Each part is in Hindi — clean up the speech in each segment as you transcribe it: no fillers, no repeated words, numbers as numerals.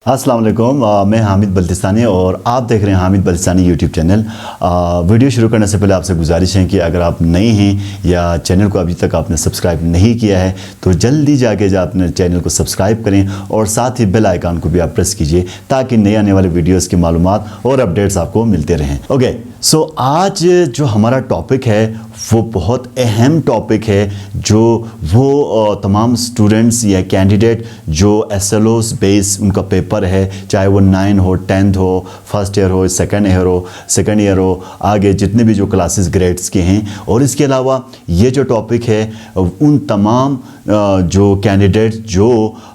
अस्सलाम वालेकुम, मैं हामिद बल्तिस्तानी और आप देख रहे हैं Hamid Baltistani YouTube channel. Video शुरू करने से पहले आपसे गुजारिश है कि अगर आप नए हैं या चैनल को अभी तक आपने सब्सक्राइब नहीं किया है तो जल्दी जाके अपने चैनल को सब्सक्राइब करें और साथ ही बेल आइकन को भी आप प्रेस कीजिए ताकि नए आने वाले वीडियोस की मालूमात और अपडेट्स आपको मिलते रहें। ओके, सो आज जो हमारा टॉपिक है वो बहुत अहम टॉपिक है, जो वो तमाम स्टूडेंट्स या कैंडिडेट जो SLOs बेस उनका पेपर है, चाहे वो 9 हो, 10th हो, फर्स्ट ईयर हो, सेकेंड ईयर हो, आगे जितने भी जो क्लासेस ग्रेड्स के हैं। और इसके अलावा ये जो टॉपिक है उन तमाम जो कैंडिडेट जो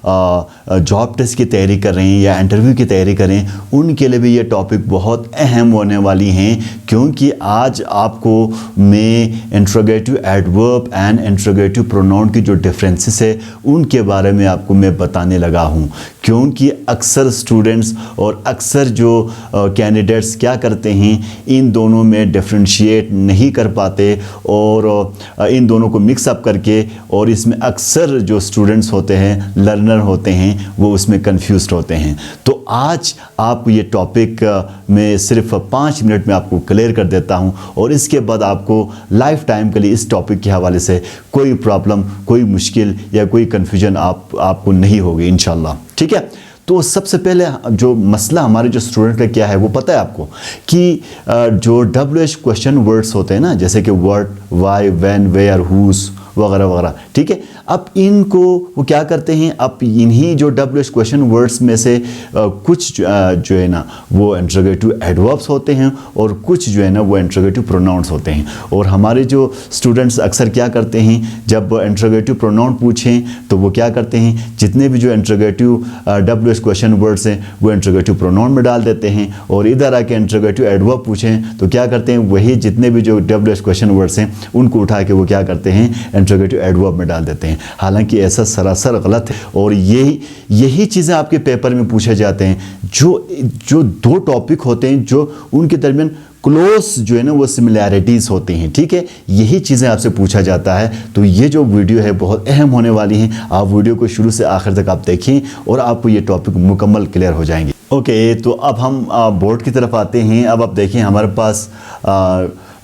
जॉब टेस्ट की तैयारी कर रहे हैं या इंटरव्यू की तैयारी कर रहे हैं उनके लिए भी ये टॉपिक बहुत अहम होने वाली हैं, क्योंकि आज आपको मैं interrogative adverb and interrogative pronoun की जो डिफरेंसेस है उनके बारे में आपको मैं बताने लगा हूँ। क्योंकि अक्सर स्टूडेंट्स और अक्सर जो कैंडिडेट्स क्या करते हैं, इन दोनों में डिफ्रेंशिएट नहीं कर पाते और इन दोनों को मिक्सअप करके, और इसमें अक्सर जो स्टूडेंट्स होते हैं, लर्नर होते हैं, वो उसमें कंफ्यूज्ड होते हैं। तो आज आपको ये टॉपिक मैं सिर्फ 5 मिनट में आपको क्लियर कर देता हूँ और इसके बाद आपको लाइफ टाइम के लिए इस टॉपिक के हवाले से कोई प्रॉब्लम, कोई मुश्किल या कोई कन्फ्यूजन आपको नहीं होगी इंशाल्लाह। ठीक है, तो सबसे पहले जो मसला हमारे जो स्टूडेंट का क्या है वो पता है आपको कि जो WH क्वेश्चन वर्ड्स होते हैं ना, जैसे कि what, why, when, where, whose वगैरह वगैरह। ठीक है, अब इनको वो क्या करते हैं, अब इन्हीं जो WH क्वेश्चन वर्ड्स में से कुछ जो है ना वो इंट्रोगेटिव एडवर्ब्स होते हैं और कुछ जो है ना वो इंट्रोगेटिव प्रोनाउंस होते हैं। और हमारे जो स्टूडेंट्स अक्सर क्या करते हैं, जब इंट्रोगेटिव प्रोनाउन पूछें तो वो क्या करते हैं, जितने भी जो इंट्रोगेटिव WH क्वेश्चन वर्ड्स हैं वो इंट्रोगेटिव प्रोनाउन में डाल देते हैं, और इधर आके इंट्रोगेटिव एडवर्ब पूछें तो क्या करते हैं, वही जितने भी जो WH क्वेश्चन वर्ड्स हैं उनको उठा के वो क्या करते हैं, इंट्रोगेटिव एडवर्ब में डाल देते हैं। हालांकि ऐसा सरासर गलत है और यही चीज़ें आपके पेपर में पूछे जाते हैं। जो दो टॉपिक होते हैं जो उनके दरमियान क्लोज जो है ना वो सिमिलैरिटीज़ होती हैं। ठीक है, यही चीज़ें आपसे पूछा जाता है। तो ये जो वीडियो है बहुत अहम होने वाली है, आप वीडियो को शुरू से आखिर तक आप देखें और आपको ये टॉपिक मुकम्मल क्लियर हो जाएंगे। ओके, तो अब हम बोर्ड की तरफ आते हैं। अब आप देखें हमारे पास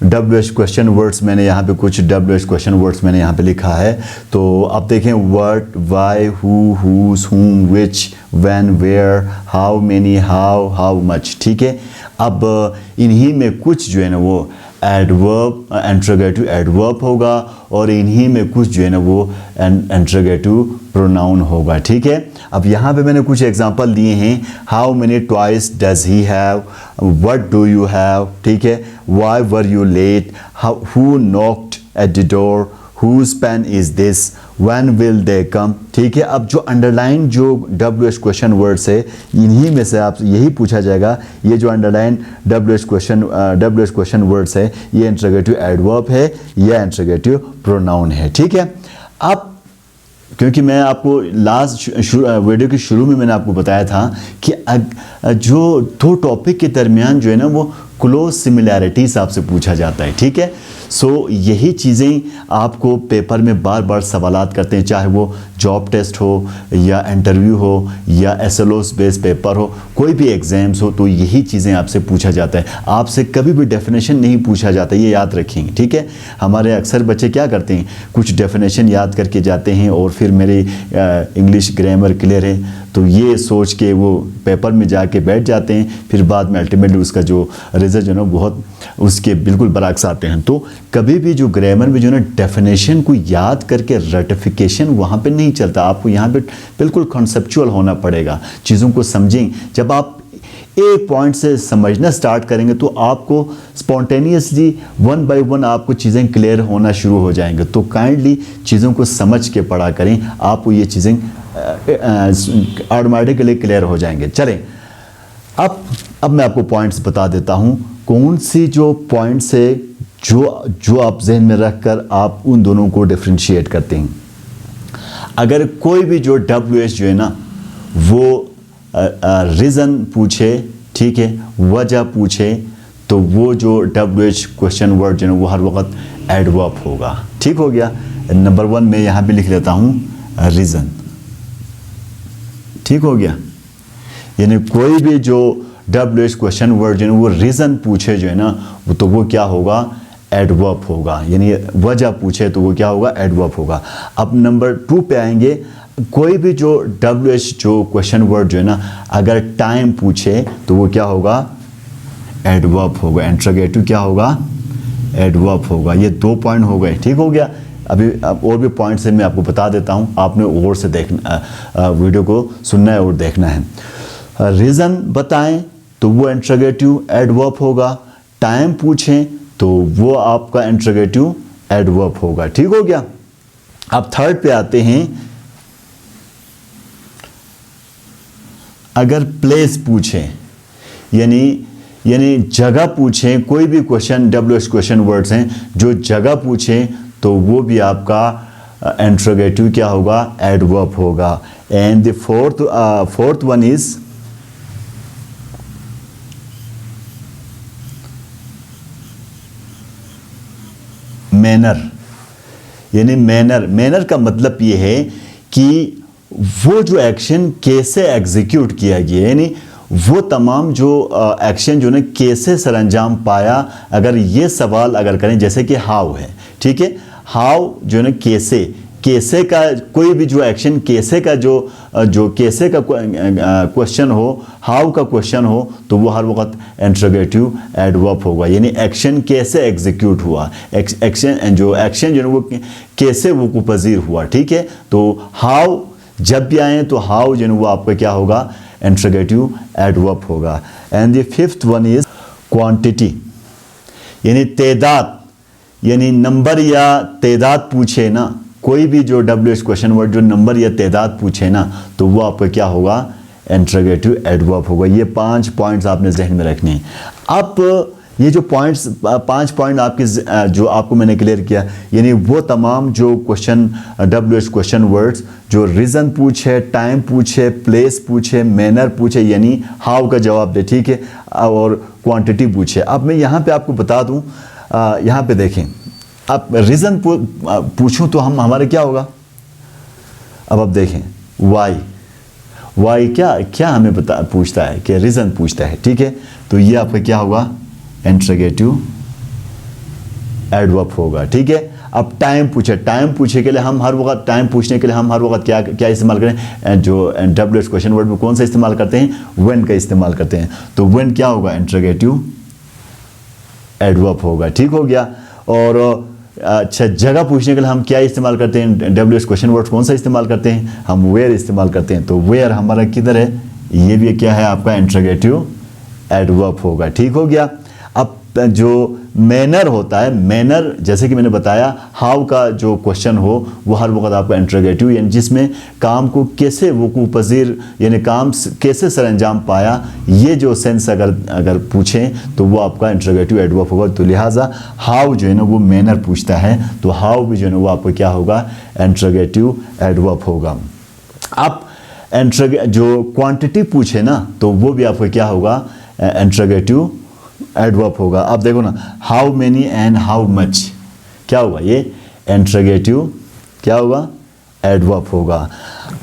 WH क्वेश्चन वर्ड्स, मैंने यहाँ पे कुछ WH क्वेश्चन वर्ड्स मैंने यहाँ पे लिखा है। तो आप देखें what, why, who, whose, whom, which, when, where, how many, how much. ठीक है, अब इन्हीं में कुछ जो है ना वो एडवर्ब, इंट्रोगेटिव एडवर्ब होगा और इन्हीं में कुछ जो है ना वो इंट्रोगेटिव प्रोनाउन होगा। ठीक है, अब यहाँ पे मैंने कुछ एग्जांपल दिए हैं। How many toys does he have, what do you have. ठीक है, why were you late, who knocked at the door, whose pen is this, when will they come. ठीक है, अब जो अंडरलाइन जो WH क्वेश्चन वर्ड्स है इन्हीं में से आप यही पूछा जाएगा। ये जो अंडरलाइन WH क्वेश्चन वर्ड्स है ये इंट्रोगेटिव एडवर्ब है या इंट्रोगेटिव प्रोनाउन है। ठीक है, अब क्योंकि मैं आपको लास्ट वीडियो के शुरू में मैंने आपको बताया था कि जो दो टॉपिक के दरमियान जो है ना वो क्लोज सिमिलैरिटीज़ आपसे पूछा जाता है। ठीक है, सो यही चीज़ें आपको पेपर में बार बार सवालात करते हैं, चाहे वो जॉब टेस्ट हो या इंटरव्यू हो या SLOs बेस पेपर हो, कोई भी एग्ज़ाम्स हो, तो यही चीज़ें आपसे पूछा जाता है। आपसे कभी भी डेफिनेशन नहीं पूछा जाता, ये याद रखेंगे। ठीक है, हमारे अक्सर बच्चे क्या करते हैं, कुछ डेफिनेशन याद करके जाते हैं और फिर मेरी इंग्लिश ग्रामर क्लियर है तो ये सोच के वो पेपर में जाके बैठ जाते हैं, फिर बाद में अल्टीमेटली उसका जो रिजल्ट जो है ना बहुत उसके बिल्कुल बरअक्स आते हैं। तो कभी भी जो ग्रामर में जो है ना डेफिनेशन को याद करके रटिफिकेशन वहाँ पे नहीं चलता। आपको यहाँ पे बिल्कुल कॉन्सेप्चुअल होना पड़ेगा, चीज़ों को समझें। जब आप एक पॉइंट से समझना स्टार्ट करेंगे तो आपको स्पॉन्टेनियसली 1 by 1 आपको चीज़ें क्लियर होना शुरू हो जाएंगे। तो काइंडली चीज़ों को समझ के पढ़ा करें, आपको ये चीज़ें ऑटोमेटिकली क्लियर हो जाएंगे। चलें, अब मैं आपको पॉइंट्स बता देता हूँ, कौन सी जो पॉइंट्स है जो आप जहन में रख कर आप उन दोनों को डिफ्रेंशिएट करते हैं। अगर कोई भी जो WH जो है ना वो रीज़न पूछे, ठीक है, वजह पूछे, तो वो जो WH क्वेश्चन वर्ड जो है वो हर वक्त एडवर्ब होगा। ठीक हो गया, नंबर 1 में यहाँ पे लिख लेता हूँ रीज़न। ठीक हो गया, यानी कोई भी जो WH क्वेश्चन वर्ड जो है वो रीज़न पूछे जो है ना तो वो क्या होगा, एडवर्ब होगा। यानी वजह पूछे तो वो क्या होगा, एडवर्ब होगा। अब नंबर 2 पे आएंगे, कोई भी जो WH जो क्वेश्चन वर्ड जो है ना अगर टाइम पूछे तो वो क्या होगा, एडवर्ब होगा। इंट्रोगेटिव क्या होगा, एडवर्ब होगा। ये 2 पॉइंट हो गए, ठीक हो गया। अभी और भी पॉइंट्स है मैं आपको बता देता हूँ, आपने और से देखना वीडियो को सुनना है और देखना है। रीज़न बताएं तो वो इंट्रोगेटिव एडवर्ब होगा, टाइम पूछें तो वो आपका इंट्रोगेटिव एडवर्ब होगा, ठीक हो गया। अब थर्ड पे आते हैं, अगर प्लेस पूछें यानी जगह पूछें, कोई भी क्वेश्चन WH क्वेश्चन वर्ड्स हैं जो जगह पूछें तो वो भी आपका इंट्रोगेटिव क्या होगा, एडवर्ब होगा। And the fourth one is manner. यानी मैनर का मतलब ये है कि वो जो एक्शन कैसे एग्जीक्यूट किया गया, यानी वो तमाम जो एक्शन जो ने कैसे सरंजाम पाया। अगर ये सवाल अगर करें जैसे कि हाउ है, ठीक है, हाउ जो है कैसे का कोई भी जो एक्शन कैसे का जो कैसे का क्वेश्चन हो, हाउ का क्वेश्चन हो तो वो हर वक्त इंट्रोगेटिव एडवर्ब होगा। यानी एक्शन कैसे एग्जीक्यूट हुआ, एक्शन जो है वो कैसे वो पजीर हुआ, ठीक है। तो हाउ जब भी आए तो हाउ जो है वो आपका क्या होगा, इंट्रोगेटिव एडवर्ब होगा। And the fifth one is quantity, यानी तादाद, यानी नंबर या तादाद पूछे ना, कोई भी जो WH क्वेश्चन वर्ड जो नंबर या तादाद पूछे ना तो वो आपका क्या होगा, इंट्रोगेटिव एडवर्ब होगा। ये 5 पॉइंट्स आपने जहन में रखने हैं। अब ये जो 5 पॉइंट आपके जो आपको मैंने क्लियर किया, यानी वो तमाम जो क्वेश्चन WH क्वेश्चन वर्ड्स जो रीज़न पूछे, टाइम पूछे, प्लेस पूछे, मैनर पूछे यानी हाउ का जवाब दे, ठीक है, और क्वांटिटी पूछे। अब मैं यहाँ पे आपको बता दूँ, यहाँ पे देखें, अब रीज़न पूछूं तो हमारे क्या होगा। अब देखें वाई क्या हमें पूछता है कि रीज़न पूछता है, ठीक है, तो ये आपका क्या होगा, इंट्रोगेटिव एडवर्ब होगा, ठीक है। अब टाइम पूछे के लिए हम हर वक्त टाइम पूछने के लिए हम हर वक्त क्या इस्तेमाल करें, जो WH क्वेश्चन वर्ड में कौन सा इस्तेमाल करते हैं, व्हेन का इस्तेमाल करते हैं। तो व्हेन क्या होगा, इंट्रोगेटिव एडवर्ब होगा, ठीक हो गया। और अच्छा, जगह पूछने के लिए हम क्या इस्तेमाल करते हैं, WH क्वेश्चन वर्ड कौन सा इस्तेमाल करते हैं, हम वेयर इस्तेमाल करते हैं। तो वेयर हमारा किधर है, ये भी क्या है आपका इंट्रोगेटिव एडवर्ब होगा, ठीक हो गया। अब जो मैनर होता है, मैनर जैसे कि मैंने बताया, हाउ का जो क्वेश्चन हो वो हर वक्त आपका इंट्रोगेटिव, यानी जिसमें काम को कैसे वकूफ़ पज़ीर यानी काम कैसे सरअंजाम पाया, ये जो सेंस अगर पूछें तो वो आपका इंट्रोगेटिव एडवर्ब होगा। तो लिहाजा हाउ जो है ना वो मैनर पूछता है, तो हाउ भी जो है ना वो आपका क्या होगा, इंट्रोगेटिव एडवर्ब होगा। अब जो क्वांटिटी पूछे ना तो वो भी आपका क्या होगा, इंट्रोगेटिव एडवर्ब होगा। अब देखो ना, how many and how much क्या होगा, ये इंट्रोगेटिव क्या होगा, एडवर्ब होगा।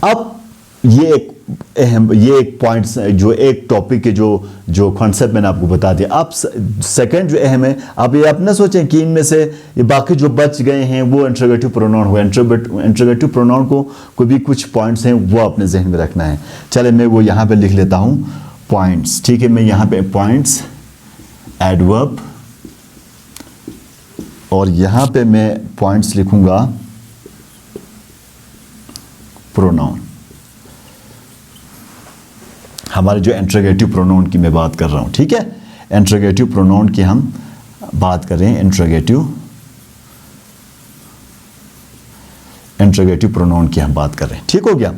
अब ये एक पॉइंट जो एक टॉपिक के जो कॉन्सेप्ट मैंने आपको बता दिया। अब सेकंड जो अहम है, आप ये आप ना सोचें कि इनमें से ये बाकी जो बच गए हैं वो इंट्रोगेटिव प्रोनाउन हुआ। इंट्रोगेटिव प्रोनाउन को भी कुछ पॉइंट्स हैं वो अपने जहन में रखना है। चले मैं वो यहाँ पे लिख लेता हूँ पॉइंट्स, ठीक है। मैं यहाँ पे पॉइंट्स, एडवर्ब, और यहाँ पे मैं पॉइंट्स लिखूंगा प्रोनाउन। हमारे जो इंट्रोगेटिव प्रोनाउन की मैं बात कर रहा हूँ, ठीक है, इंट्रोगेटिव प्रोनाउन की हम बात कर रहे हैं, इंट्रोगेटिव प्रोनाउन की हम बात कर रहे हैं, ठीक हो गया।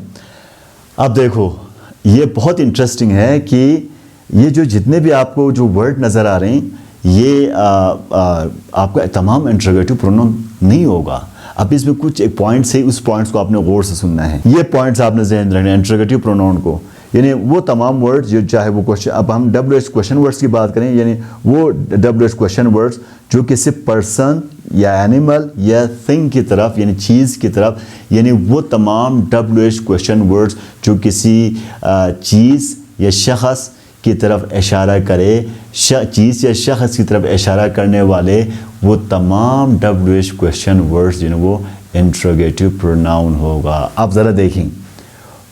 अब देखो ये बहुत इंटरेस्टिंग है कि ये जो जितने भी आपको जो वर्ड नज़र आ रहे हैं ये आपका तमाम इंट्रोगेटिव प्रोनाउन नहीं होगा। अब इसमें कुछ एक पॉइंट्स है, उस पॉइंट्स को आपने गौर से सुनना है। ये पॉइंट्स आपने ज़हन रखना है इंट्रोगेटिव प्रोनाउन को, यानी वो तमाम वर्ड्स जो चाहे वो क्वेश्चन, अब हम WH क्वेश्चन वर्ड्स की बात करें, यानी वो WH क्वेश्चन वर्ड्स जो किसी पर्सन या एनिमल या थिंग की तरफ यानी चीज़ की तरफ, यानी वो तमाम WH क्वेश्चन वर्ड्स जो किसी चीज़ या शख्स की तरफ इशारा करे, चीज़ या शख्स की तरफ इशारा करने वाले वो तमाम WH क्वेश्चन वर्ड्स जो वो इंट्रोगेटिव प्रोनाउन होगा। आप ज़रा देखें,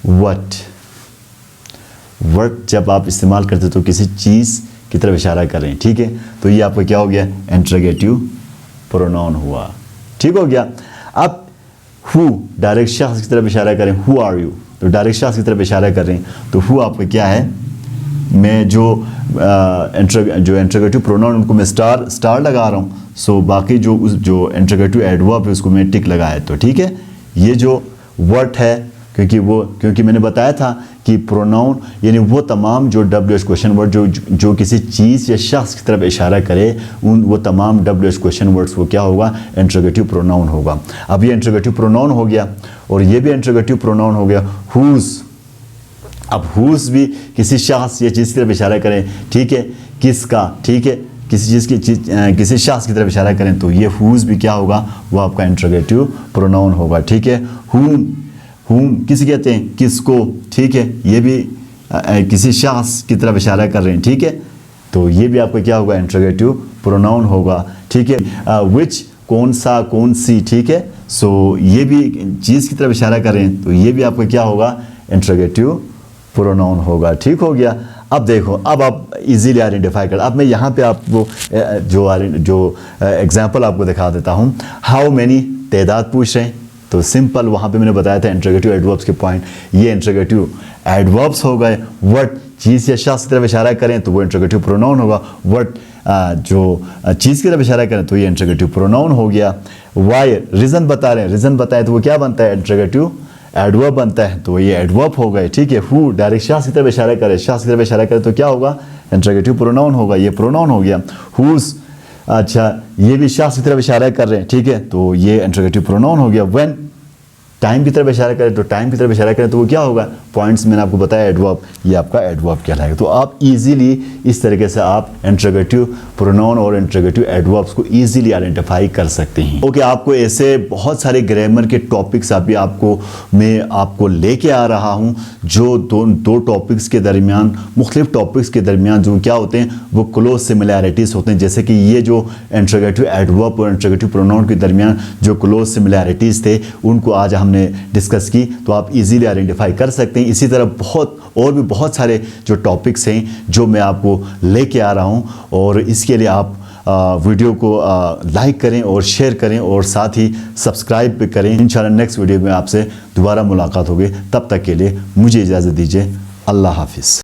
व्हाट जब आप इस्तेमाल करते तो किसी चीज़ की तरफ इशारा करें, ठीक है, तो ये आपका क्या हो गया, इंट्रोगेटिव प्रोनाउन हुआ, ठीक हो गया। अब हु डायरेक्ट शख्स की तरफ इशारा करें, हु आर यू, तो डायरेक्ट शख्स की तरफ इशारा करें तो हु आपका क्या है, मैं जो इंट्रोगेटिव प्रोनाउन उनको मैं स्टार लगा रहा हूँ, सो बाकी जो इंट्रोगेटिव एडवर्ब है उसको मैं टिक लगाया, तो ठीक है। ये जो वर्ड है क्योंकि मैंने बताया था कि प्रोनाउन यानी वो तमाम जो WH क्वेश्चन वर्ड जो किसी चीज़ या शख्स की तरफ इशारा करे, वो तमाम WH क्वेश्चन वर्ड्स वो क्या होगा, इंट्रोगेटिव प्रोनाउन होगा। अब ये इंट्रोगेटिव प्रोनाउन हो गया और ये भी इंट्रोगेटिव प्रोनाउन हो गया, हुज़। अब हुज़ भी किसी शख्स या चीज़ की तरफ इशारा करें, ठीक है, किसका, ठीक है, किसी शख्स की तरफ इशारा करें तो ये हुज़ भी क्या होगा, वो आपका इंट्रोगेटिव प्रोनाउन होगा, ठीक है। हुम किसे कहते हैं, किसको, ठीक है, ये भी किसी शख्स की तरफ इशारा कर रहे हैं, ठीक है, तो ये भी आपका क्या होगा, इंट्रोगेटिव प्रोनाउन होगा, ठीक है। विच कौन सा, कौन सी, ठीक है, सो ये भी चीज़ की तरफ इशारा कर रहे हैं तो ये भी आपका क्या होगा, इंट्रोगेटिव प्रोनाउन होगा, ठीक हो गया। अब देखो, अब आप इजीली आइडेंटिफाई कर, अब मैं यहाँ पे आपको जो एग्जांपल आपको दिखा देता हूँ। हाउ मैनी तादाद पूछ रहे हैं, तो सिंपल वहाँ पे मैंने बताया था इंट्रोगेटिव एडवर्ब्स के पॉइंट, ये इंट्रोगेटिव एडवर्ब्स हो गए। व्हाट चीज़ या शख्स की तरफ इशारा करें तो वो इंट्रोगेटिव प्रोनाउन होगा, व्हाट जो चीज़ की तरफ इशारा करें तो ये इंट्रोगेटिव प्रोनाउन हो गया। वाई रीज़न बता रहे हैं, रीज़न बताए तो वो क्या बनता है, इंट्रोगेटिव एडवर्ब बनता है, तो ये एडवर्ब हो गए, ठीक है। हु डायरेक्ट शख्स की तरफ इशारा करे, शख्स की तरफ इशारा करे तो क्या होगा, इंट्रोगेटिव प्रोनाउन होगा, ये प्रोनाउन हो गया। हुज़, अच्छा ये भी शख्स की तरफ इशारा कर रहे हैं, ठीक है, तो ये इंट्रोगेटिव प्रोनाउन हो गया। व्हेन टाइम की तरफ इशारा करें तो टाइम की तरफ इशारा करें तो वो क्या होगा, पॉइंट्स मैंने आपको बताया एडवर्ब, ये आपका एडवर्ब कहलाएगा। तो आप इजीली इस तरीके से आप इंट्रोगेटिव प्रोनाउन और इंट्रोगेटिव एडवर्ब्स को इजीली आइडेंटिफाई कर सकते हैं। ओके, आपको ऐसे बहुत सारे ग्रामर के टॉपिक्स अभी मैं आपको लेके आ रहा हूँ, जो दो टॉपिक्स के दरमियान, मुख्तलिफ टॉपिक्स के दरमियान जो क्या होते हैं वो क्लोज सिमिलैरिटीज़ होते हैं। जैसे कि ये जो इंट्रोगेटिव एडवर्ब और इंट्रोगेटिव प्रोनाउन के दरमियान जो क्लोज सिमिलैरिटीज़ थे उनको आज हमने डिस्कस की, तो आप इजीली आइडेंटिफाई कर सकते हैं। इसी तरह और भी बहुत सारे जो टॉपिक्स हैं जो मैं आपको लेके आ रहा हूं, और इसके लिए आप वीडियो को लाइक करें और शेयर करें और साथ ही सब्सक्राइब भी करें। इंशाल्लाह नेक्स्ट वीडियो में आपसे दोबारा मुलाकात होगी, तब तक के लिए मुझे इजाज़त दीजिए। अल्लाह हाफिज़।